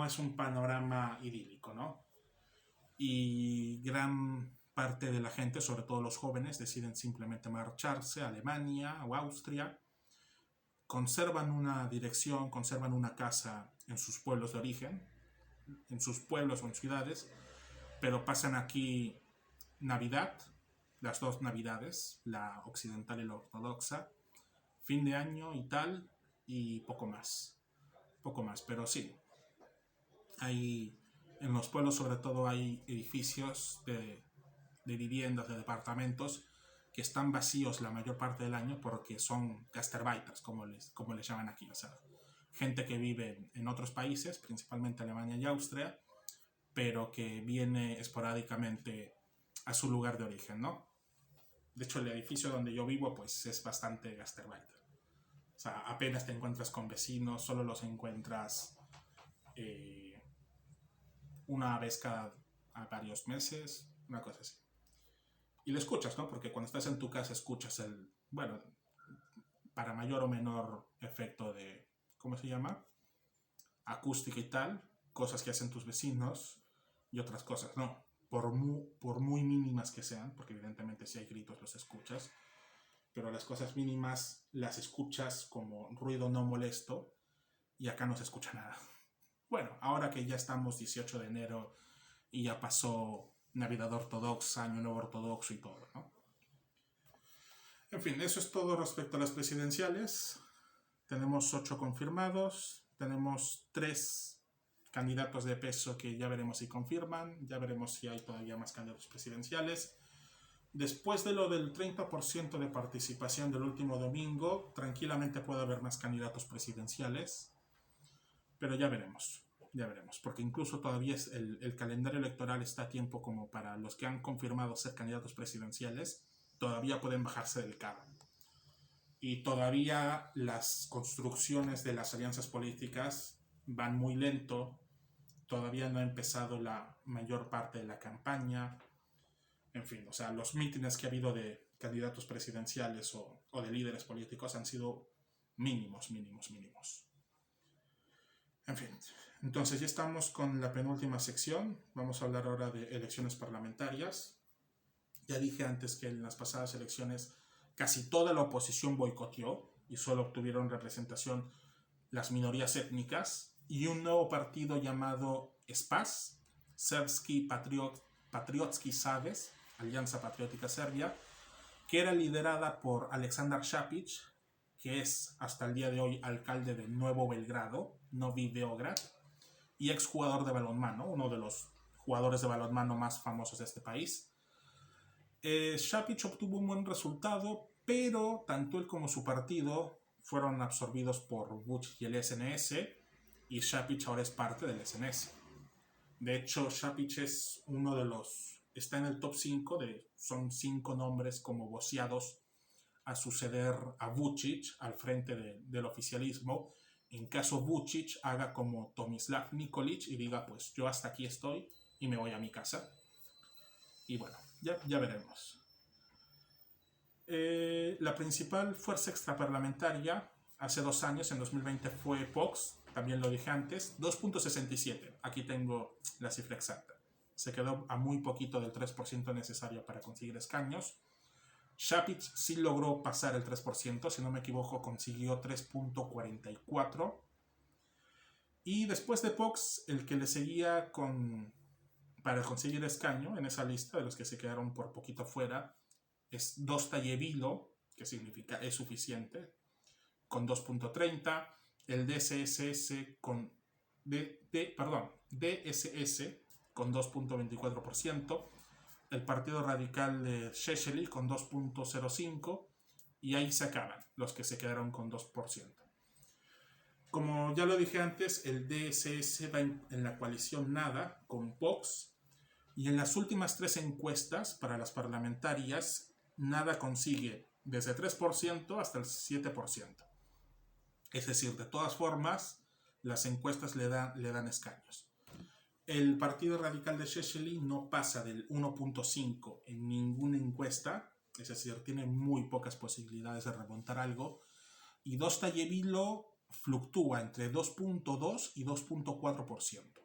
es un panorama idílico, ¿no? Y gran parte de la gente, sobre todo los jóvenes, deciden simplemente marcharse a Alemania o Austria, conservan una dirección, conservan una casa en sus pueblos de origen, en sus pueblos o en ciudades, pero pasan aquí Navidad, las dos Navidades, la occidental y la ortodoxa, fin de año y tal, y poco más, pero sí, en los pueblos sobre todo hay edificios de viviendas, de departamentos que están vacíos la mayor parte del año porque son gastarbeiters, como les llaman aquí, o sea, gente que vive en otros países, principalmente Alemania y Austria, pero que viene esporádicamente a su lugar de origen, ¿no? De hecho, el edificio donde yo vivo, pues, es bastante gastarbeiter. O sea, apenas te encuentras con vecinos, solo los encuentras una vez cada varios meses, una cosa así. Y lo escuchas, ¿no? Porque cuando estás en tu casa escuchas para mayor o menor efecto de, ¿cómo se llama? Acústica y tal, cosas que hacen tus vecinos y otras cosas, ¿no? Por muy mínimas que sean, porque evidentemente si hay gritos los escuchas, pero las cosas mínimas las escuchas como ruido no molesto y acá no se escucha nada. Bueno, ahora que ya estamos 18 de enero y ya pasó Navidad Ortodoxa, Año Nuevo Ortodoxo y todo, ¿no? En fin, eso es todo respecto a las presidenciales. Tenemos 8 confirmados, tenemos 3 candidatos de peso que ya veremos si confirman, ya veremos si hay todavía más candidatos presidenciales. Después de lo del 30% de participación del último domingo, tranquilamente puede haber más candidatos presidenciales, pero ya veremos, porque incluso todavía el calendario electoral está a tiempo como para los que han confirmado ser candidatos presidenciales, todavía pueden bajarse del carro. Y todavía las construcciones de las alianzas políticas van muy lento, todavía no ha empezado la mayor parte de la campaña. En fin, o sea, los mítines que ha habido de candidatos presidenciales o de líderes políticos han sido mínimos. En fin, entonces ya estamos con la penúltima sección. Vamos a hablar ahora de elecciones parlamentarias. Ya dije antes que en las pasadas elecciones casi toda la oposición boicoteó y solo obtuvieron representación las minorías étnicas, y un nuevo partido llamado SPAS, Srpski Patriotski Savez, Alianza Patriótica Serbia, que era liderada por Aleksandar Šapić, que es hasta el día de hoy alcalde de Nuevo Belgrado, Novi Beograd, y exjugador de balonmano, uno de los jugadores de balonmano más famosos de este país. Šapić obtuvo un buen resultado, pero tanto él como su partido fueron absorbidos por Vučić y el SNS, y Šapić ahora es parte del SNS. De hecho, Šapić es uno de los... está en el top 5, son 5 nombres como voceados a suceder a Vučić al frente del oficialismo, en caso Vučić haga como Tomislav Nikolić y diga, pues yo hasta aquí estoy y me voy a mi casa. Y bueno, ya veremos. La principal fuerza extraparlamentaria hace 2 años, en 2020, fue Vox, también lo dije antes, 2.67, aquí tengo la cifra exacta. Se quedó a muy poquito del 3% necesario para conseguir escaños. Šapić sí logró pasar el 3%, si no me equivoco consiguió 3.44. Y después de Vox, el que le seguía para conseguir escaño en esa lista de los que se quedaron por poquito fuera es Dostojevilo, que significa es suficiente, con 2.30, el DSS con DSS con 2.24%, el Partido Radical de Šešelj con 2.05%, y ahí se acaban los que se quedaron con 2%. Como ya lo dije antes, el DSS va en la coalición nada con Vox, y en las últimas 3 encuestas para las parlamentarias, nada consigue desde 3% hasta el 7%. Es decir, de todas formas, las encuestas le dan escaños. El Partido Radical de Šešelj no pasa del 1.5 en ninguna encuesta, es decir, tiene muy pocas posibilidades de remontar algo, y Dostojevilo fluctúa entre 2.2 y 2.4%.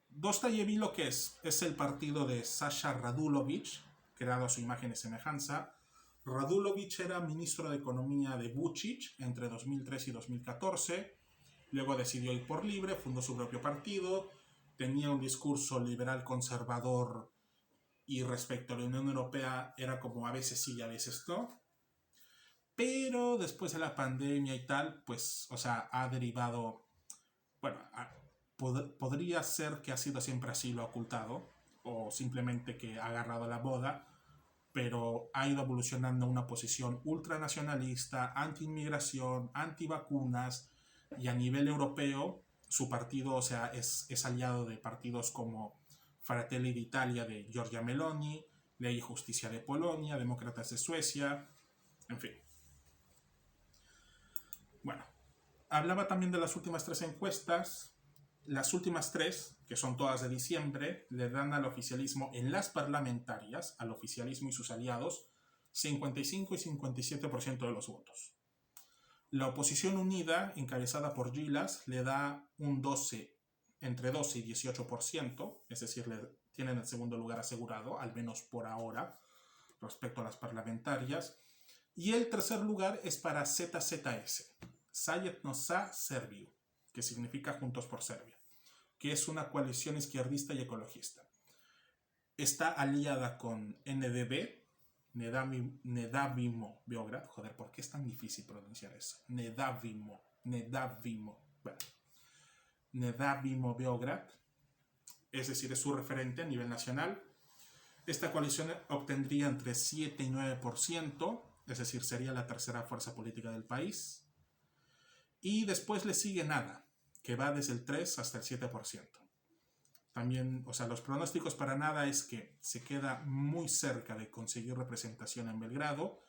Dostojevilo, ¿qué es? Es el partido de Sasha Radulović, creado a su imagen y semejanza. Radulović era ministro de Economía de Vučić entre 2003 y 2014, luego decidió ir por libre, fundó su propio partido, tenía un discurso liberal conservador y respecto a la Unión Europea era como a veces sí y a veces no, pero después de la pandemia y tal, pues, o sea, ha derivado, bueno, podría ser que ha sido siempre así, lo ha ocultado, o simplemente que ha agarrado la moda, pero ha ido evolucionando a una posición ultranacionalista, anti-inmigración, anti-vacunas, y a nivel europeo su partido, o sea, es aliado de partidos como Fratelli d'Italia de Giorgia Meloni, Ley y Justicia de Polonia, Demócratas de Suecia, en fin. Bueno, hablaba también de las últimas 3 encuestas. Las últimas 3, que son todas de diciembre, le dan al oficialismo en las parlamentarias, al oficialismo y sus aliados, 55 y 57% de los votos. La oposición unida, encabezada por Gilas, le da entre 12 y 18%, es decir, tienen el segundo lugar asegurado, al menos por ahora, respecto a las parlamentarias. Y el tercer lugar es para ZZS, Zajedno za Srbiju, que significa Juntos por Serbia, que es una coalición izquierdista y ecologista. Está aliada con NDB, Nedavimo Beograd. Joder, ¿por qué es tan difícil pronunciar eso? Nedavimo, bueno, Nedavimo Beograd, es decir, es su referente a nivel nacional. Esta coalición obtendría entre 7 y 9%, es decir, sería la tercera fuerza política del país. Y después le sigue NADA, que va desde el 3 hasta el 7%. También, o sea, los pronósticos para NADA es que se queda muy cerca de conseguir representación en Belgrado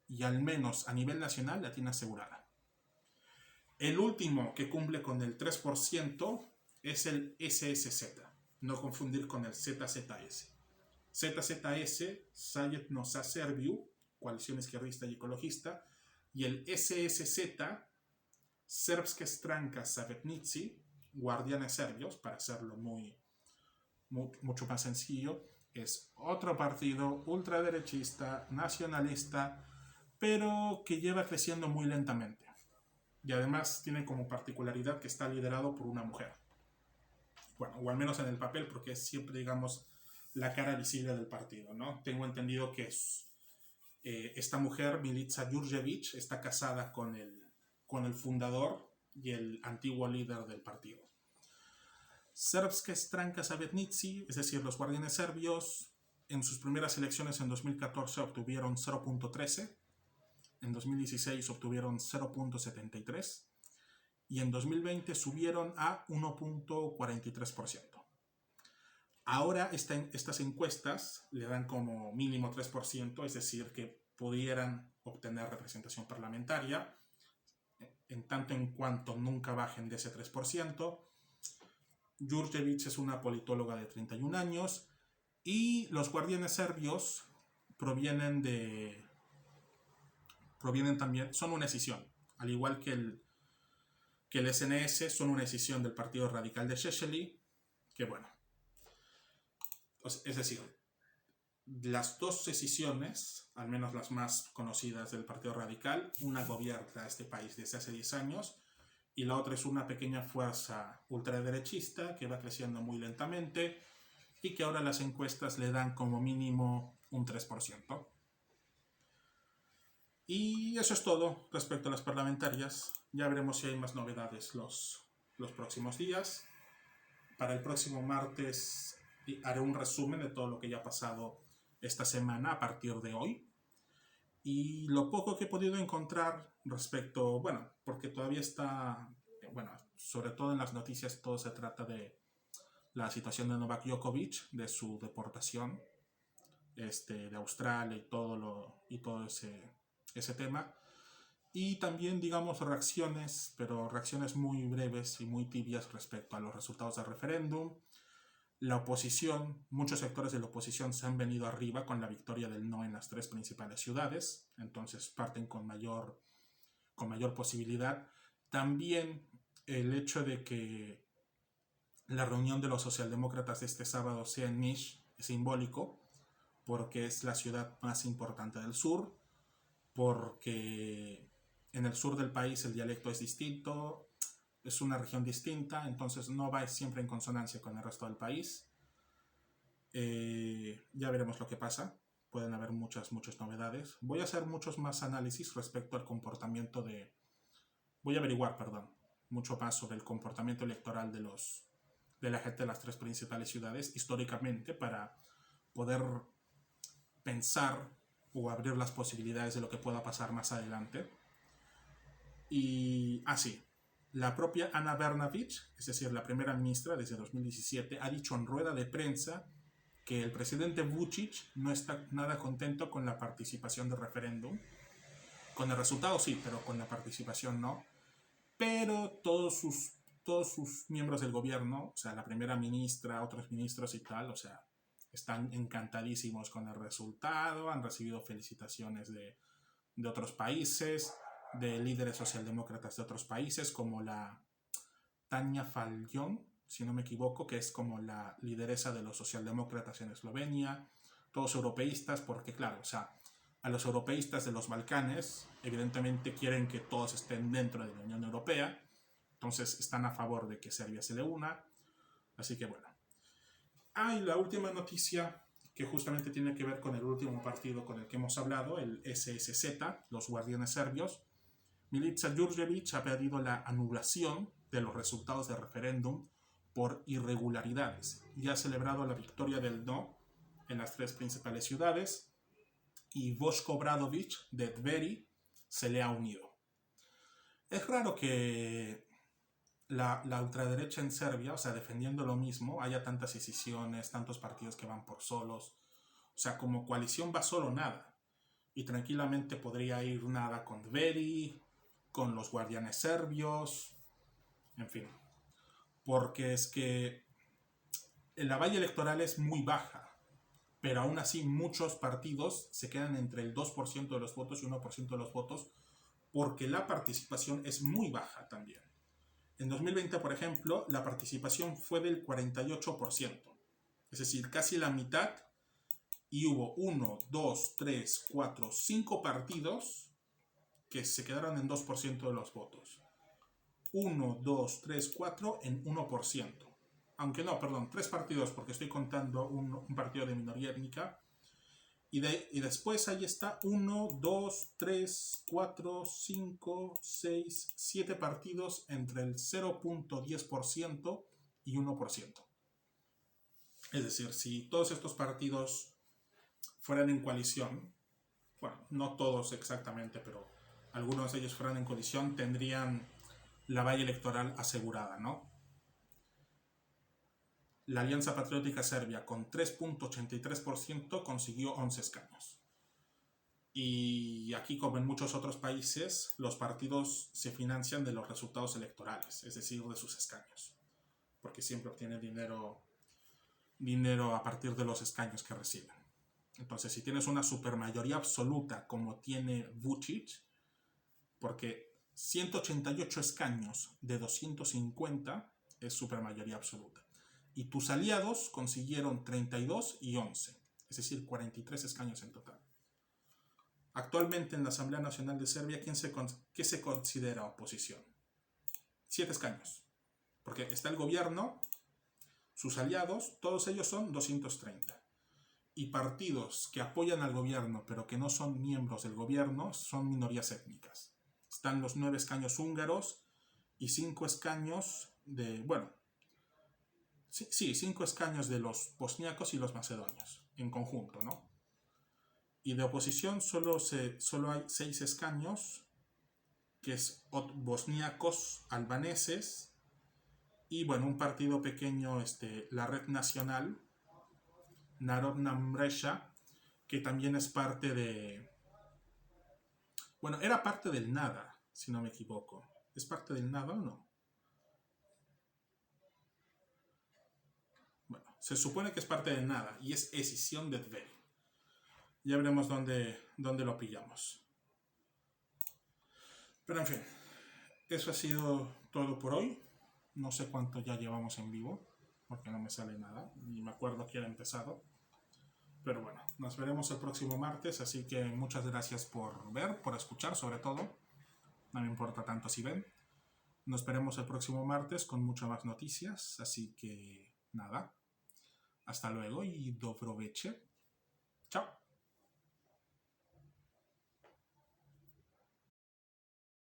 y al menos a nivel nacional la tiene asegurada. El último que cumple con el 3% es el SSZ, no confundir con el ZZS. ZZS, Zajedno za Srbiju, coalición izquierdista y ecologista, y el SSZ, Srpske stranka Zajednici, guardianes serbios, para hacerlo mucho más sencillo, es otro partido ultraderechista, nacionalista, pero que lleva creciendo muy lentamente. Y además tiene como particularidad que está liderado por una mujer. Bueno, o al menos en el papel, porque es siempre, digamos, la cara visible del partido, ¿no? Tengo entendido que esta mujer, Milica Đurđević, está casada con el fundador y el antiguo líder del partido. Srpske stranka Zajednici, es decir, los guardianes serbios, en sus primeras elecciones en 2014 obtuvieron 0.13, en 2016 obtuvieron 0.73 y en 2020 subieron a 1.43%. Ahora estas encuestas le dan como mínimo 3%, es decir, que pudieran obtener representación parlamentaria, en tanto en cuanto nunca bajen de ese 3%. Đurđević es una politóloga de 31 años y los guardianes serbios provienen también, son una escisión, al igual que el SNS, son una escisión del Partido Radical de Šešelj, que bueno, es decir, las dos escisiones, al menos las más conocidas del Partido Radical, una gobierna este país desde hace 10 años y la otra es una pequeña fuerza ultraderechista que va creciendo muy lentamente y que ahora las encuestas le dan como mínimo un 3%. Y eso es todo respecto a las parlamentarias. Ya veremos si hay más novedades los próximos días. Para el próximo martes haré un resumen de todo lo que ya ha pasado esta semana a partir de hoy. Y lo poco que he podido encontrar respecto, bueno, porque todavía está, bueno, sobre todo en las noticias todo se trata de la situación de Novak Djokovic, de su deportación de Australia y todo ese tema. Y también, digamos, reacciones, pero reacciones muy breves y muy tibias respecto a los resultados del referéndum. La oposición, muchos sectores de la oposición se han venido arriba con la victoria del no en las 3 principales ciudades, entonces parten con mayor posibilidad. También el hecho de que la reunión de los socialdemócratas de este sábado sea en Niš es simbólico, porque es la ciudad más importante del sur, porque en el sur del país el dialecto es distinto, es una región distinta, entonces no va siempre en consonancia con el resto del país. Ya veremos lo que pasa, pueden haber muchas novedades. Voy a hacer muchos más análisis respecto al comportamiento voy a averiguar, mucho más sobre el comportamiento electoral de la gente de las 3 principales ciudades históricamente para poder pensar o abrir las posibilidades de lo que pueda pasar más adelante. Y así, la propia Ana Brnabić, es decir, la primera ministra desde 2017, ha dicho en rueda de prensa que el presidente Vučić no está nada contento con la participación del referéndum. Con el resultado sí, pero con la participación no. Pero todos sus miembros del gobierno, o sea, la primera ministra, otros ministros y tal, o sea, están encantadísimos con el resultado, han recibido felicitaciones de otros países, de líderes socialdemócratas de otros países, como la Tanja Fajon, si no me equivoco, que es como la lideresa de los socialdemócratas en Eslovenia, todos europeístas, porque claro, o sea, a los europeístas de los Balcanes, evidentemente quieren que todos estén dentro de la Unión Europea, entonces están a favor de que Serbia se le una, así que bueno. Y la última noticia, que justamente tiene que ver con el último partido con el que hemos hablado, el SSZ, los Guardianes Serbios. Milica Đurđević ha pedido la anulación de los resultados del referéndum por irregularidades y ha celebrado la victoria del no en las 3 principales ciudades, y Boško Obradović de Dveri se le ha unido. Es raro que la ultraderecha en Serbia, o sea, defendiendo lo mismo, haya tantas decisiones, tantos partidos que van por solos. O sea, como coalición va solo nada. Y tranquilamente podría ir nada con Dveri, con los Guardianes Serbios, en fin. Porque es que la valla electoral es muy baja, pero aún así muchos partidos se quedan entre el 2% de los votos y 1% de los votos, porque la participación es muy baja también. En 2020, por ejemplo, la participación fue del 48%, es decir, casi la mitad, y hubo 1, 2, 3, 4, 5 partidos que se quedaron en 2% de los votos. 1, 2, 3, 4 en 1%. Aunque no, perdón, 3 partidos, porque estoy contando un partido de minoría étnica. Y después ahí está 1, 2, 3, 4, 5, 6, 7 partidos entre el 0.10% y 1%. Es decir, si todos estos partidos fueran en coalición, bueno, no todos exactamente, pero algunos de ellos fueran en coalición, tendrían la valla electoral asegurada, ¿no? La Alianza Patriótica Serbia, con 3.83%, consiguió 11 escaños. Y aquí, como en muchos otros países, los partidos se financian de los resultados electorales, es decir, de sus escaños, porque siempre obtienen dinero a partir de los escaños que reciben. Entonces, si tienes una supermayoría absoluta como tiene Vučić, porque 188 escaños de 250 es supermayoría absoluta, y tus aliados consiguieron 32 y 11, es decir, 43 escaños en total. Actualmente en la Asamblea Nacional de Serbia, ¿qué se considera oposición? 7 escaños, porque está el gobierno, sus aliados, todos ellos son 230. Y partidos que apoyan al gobierno pero que no son miembros del gobierno son minorías étnicas. Están los 9 escaños húngaros y 5 escaños de, bueno, sí, 5 escaños de los bosníacos y los macedonios, en conjunto, ¿no? Y de oposición solo hay 6 escaños, que es bosníacos, albaneses, y bueno, un partido pequeño, la Red Nacional, Narodna Mreža, que también es parte de... Bueno, era parte del NADA, si no me equivoco. ¿Es parte del NADA o no? Bueno, se supone que es parte del NADA y es escisión de Dveri. Ya veremos dónde lo pillamos. Pero en fin, eso ha sido todo por hoy. No sé cuánto ya llevamos en vivo, porque no me sale nada, ni me acuerdo quién ha empezado. Pero bueno, nos veremos el próximo martes, así que muchas gracias por ver, por escuchar sobre todo. No me importa tanto si ven. Nos veremos el próximo martes con muchas más noticias, así que nada. Hasta luego y dobro veče. Chao.